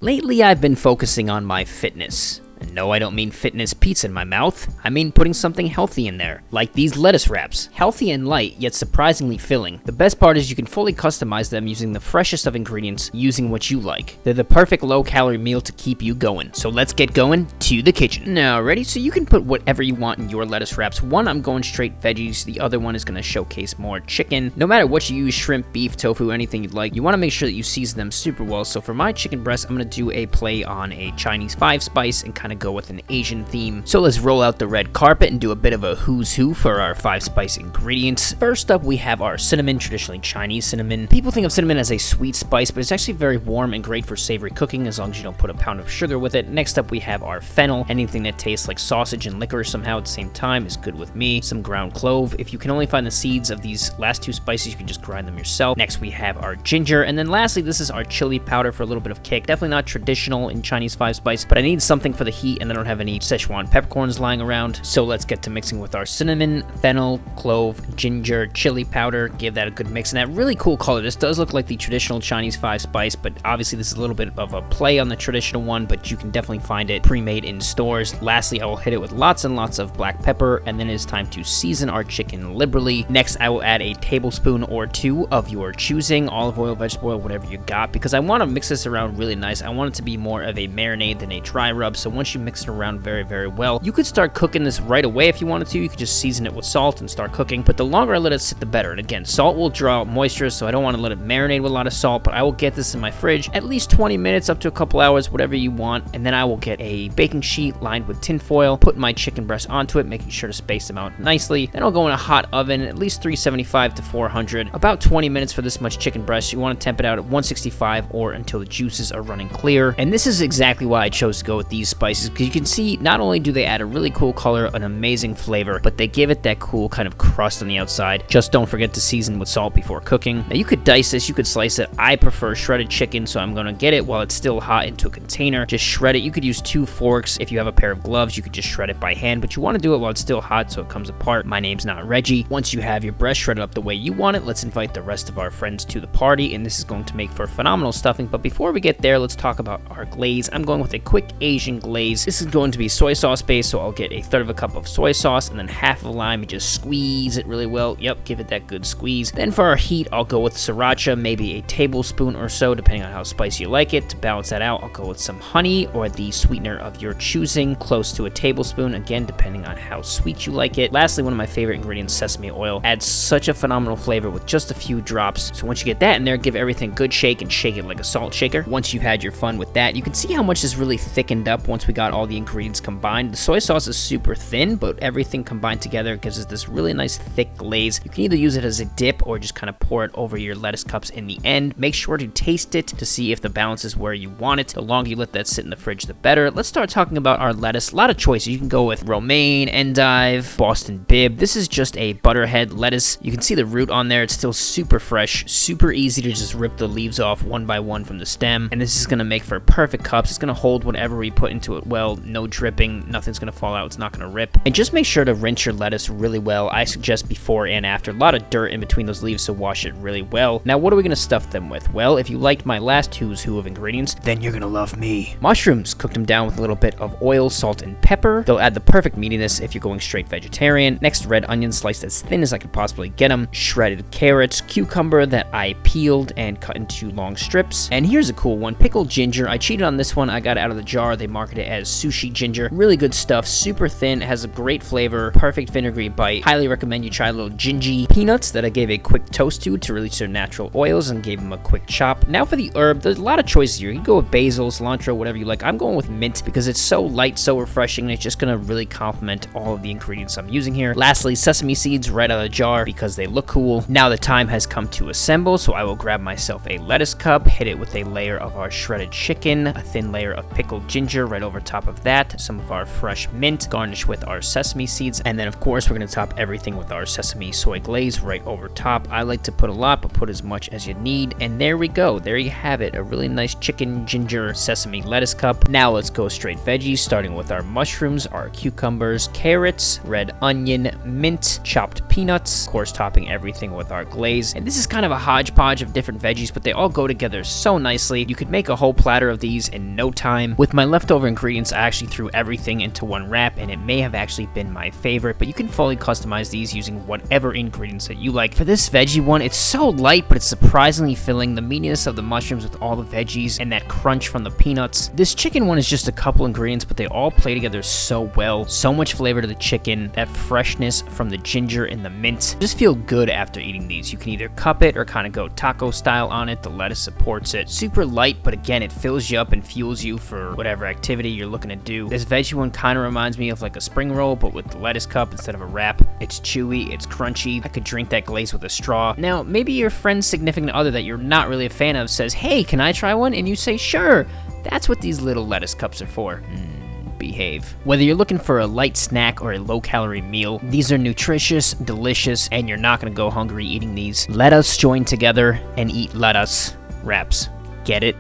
Lately, I've been focusing on my fitness. And no, I don't mean fitness pizza in my mouth. I mean putting something healthy in there, like these lettuce wraps. Healthy and light, yet surprisingly filling. The best part is you can fully customize them using the freshest of ingredients, using what you like. They're the perfect low-calorie meal to keep you going. So let's get going to the kitchen. Now, ready? So you can put whatever you want in your lettuce wraps. One, I'm going straight veggies. The other one is going to showcase more chicken. No matter what you use, shrimp, beef, tofu, anything you'd like, you want to make sure that you season them super well. So for my chicken breast, I'm going to do a play on a Chinese 5-spice and kind of go with an Asian theme. So let's roll out the red carpet and do a bit of a who's who for our 5-spice ingredients. First up, we have our cinnamon, traditionally Chinese cinnamon. People think of cinnamon as a sweet spice, but it's actually very warm and great for savory cooking as long as you don't put a pound of sugar with it. Next up, we have our fennel. Anything that tastes like sausage and licorice somehow at the same time is good with me. Some ground clove. If you can only find the seeds of these last two spices, you can just grind them yourself. Next, we have our ginger. And then lastly, this is our chili powder for a little bit of kick. Definitely not traditional in Chinese 5-spice, but I need something for the heat and I don't have any Szechuan peppercorns lying around. So let's get to mixing with our cinnamon, fennel, clove, ginger, chili powder. Give that a good mix. And that really cool color. This does look like the traditional Chinese 5-spice, but obviously this is a little bit of a play on the traditional one, but you can definitely find it pre-made in stores. Lastly, I will hit it with lots and lots of black pepper, and then it is time to season our chicken liberally. Next, I will add a tablespoon or two of your choosing, olive oil, vegetable oil, whatever you got, because I want to mix this around really nice. I want it to be more of a marinade than a dry rub, so once you mix it around very, very well, you could start cooking this right away if you wanted to. You could just season it with salt and start cooking, but the longer I let it sit, the better. And again, salt will draw out moisture, so I don't want to let it marinate with a lot of salt, but I will get this in my fridge at least 20 minutes up to a couple hours, whatever you want, and then I will get a baking sheet lined with tin foil, put my chicken breast onto it, making sure to space them out nicely. Then I'll go in a hot oven, at least 375 to 400, about 20 minutes for this much chicken breast. You want to temp it out at 165 or until the juices are running clear. And this is exactly why I chose to go with these spices, because you can see not only do they add a really cool color, an amazing flavor, but they give it that cool kind of crust on the outside. Just don't forget to season with salt before cooking. Now you could dice this, you could slice it. I prefer shredded chicken, so I'm gonna get it while it's still hot into a container. Just shred it. You could use 2 forks. If you have a pair of gloves, you could just shred it by hand, but you want to do it while it's still hot so it comes apart. My name's not Reggie. Once you have your breast shredded up the way you want it, let's invite the rest of our friends to the party, and this is going to make for phenomenal stuffing. But before we get there, let's talk about our glaze. I'm going with a quick Asian glaze. This is going to be soy sauce based, so I'll get a third of a cup of soy sauce and then half of a lime. You just squeeze it really well. Yep, give it that good squeeze. Then for our heat, I'll go with sriracha, maybe a tablespoon or so, depending on how spicy you like it. To balance that out, I'll go with some honey or the sweetener of your choosing, close to a tablespoon, again, depending on how sweet you like it. Lastly, one of my favorite ingredients, sesame oil, adds such a phenomenal flavor with just a few drops. So once you get that in there, give everything a good shake and shake it like a salt shaker. Once you've had your fun with that, you can see how much is really thickened up once we got all the ingredients combined. The soy sauce is super thin, but everything combined together gives us this really nice thick glaze. You can either use it as a dip or just kind of pour it over your lettuce cups in the end. Make sure to taste it to see if the balance is where you want it. The longer you let that sit in the fridge, the better. Let's start talking about our lettuce. A lot of choices. You can go with romaine, endive, Boston Bib. This is just a butterhead lettuce. You can see the root on there. It's still super fresh, super easy to just rip the leaves off one by one from the stem. And this is going to make for perfect cups. It's going to hold whatever we put into it well. No dripping. Nothing's going to fall out. It's not going to rip. And just make sure to rinse your lettuce really well. I suggest before and after. A lot of dirt in between those leaves, so wash it really well. Now, what are we going to stuff them with? Well, if you liked my last who's who of ingredients, then you're going to love me. Mushrooms. Cooked them down with a little bit of oil, salt, and pepper. They'll add the perfect meatiness if you're going straight vegetarian. Next, red onions sliced as thin as I could possibly get them. Shredded carrots, cucumber that I peeled and cut into long strips. And here's a cool one, pickled ginger. I cheated on this one. I got it out of the jar. They market it as sushi ginger. Really good stuff. Super thin. Has a great flavor. Perfect vinegary bite. Highly recommend you try a little gingy. Peanuts that I gave a quick toast to release their natural oils and gave them a quick chop. Now for the herb, there's a lot of choices here. You can go with basil, cilantro, whatever you like. I'm going with mint because it's so light, so refreshing, and it's just going to really complement all of the ingredients I'm using here. Lastly, sesame seeds right out of the jar because they look cool. Now the time has come to assemble, so I will grab myself a lettuce cup, hit it with a layer of our shredded chicken, a thin layer of pickled ginger right over over top of that some of our fresh mint, garnish with our sesame seeds, and then of course we're going to top everything with our sesame soy glaze right over top. I like to put a lot, but put as much as you need, and there we go. There you have it, a really nice chicken ginger sesame lettuce cup. Now let's go straight veggies, starting with our mushrooms, our cucumbers, carrots, red onion, mint, chopped peanuts, of course topping everything with our glaze. And this is kind of a hodgepodge of different veggies, but they all go together so nicely. You could make a whole platter of these in no time. With my leftover ingredients, I actually threw everything into one wrap, and it may have actually been my favorite, but you can fully customize these using whatever ingredients that you like. For this veggie one, it's so light, but it's surprisingly filling. The meatiness of the mushrooms with all the veggies and that crunch from the peanuts. This chicken one is just a couple ingredients, but they all play together so well. So much flavor to the chicken, that freshness from the ginger and the mint. Just feel good after eating these. You can either cup it or kind of go taco style on it. The lettuce supports it. Super light, but again, it fills you up and fuels you for whatever activity you're looking to do. This veggie one kind of reminds me of like a spring roll, but with the lettuce cup instead of a wrap. It's chewy, it's crunchy. I could drink that glaze with a straw. Now, maybe your friend's significant other that you're not really a fan of says, hey, can I try one? And you say, sure. That's what these little lettuce cups are for. Behave. Whether you're looking for a light snack or a low-calorie meal, these are nutritious, delicious, and you're not going to go hungry eating these. Let us join together and eat lettuce wraps. Get it?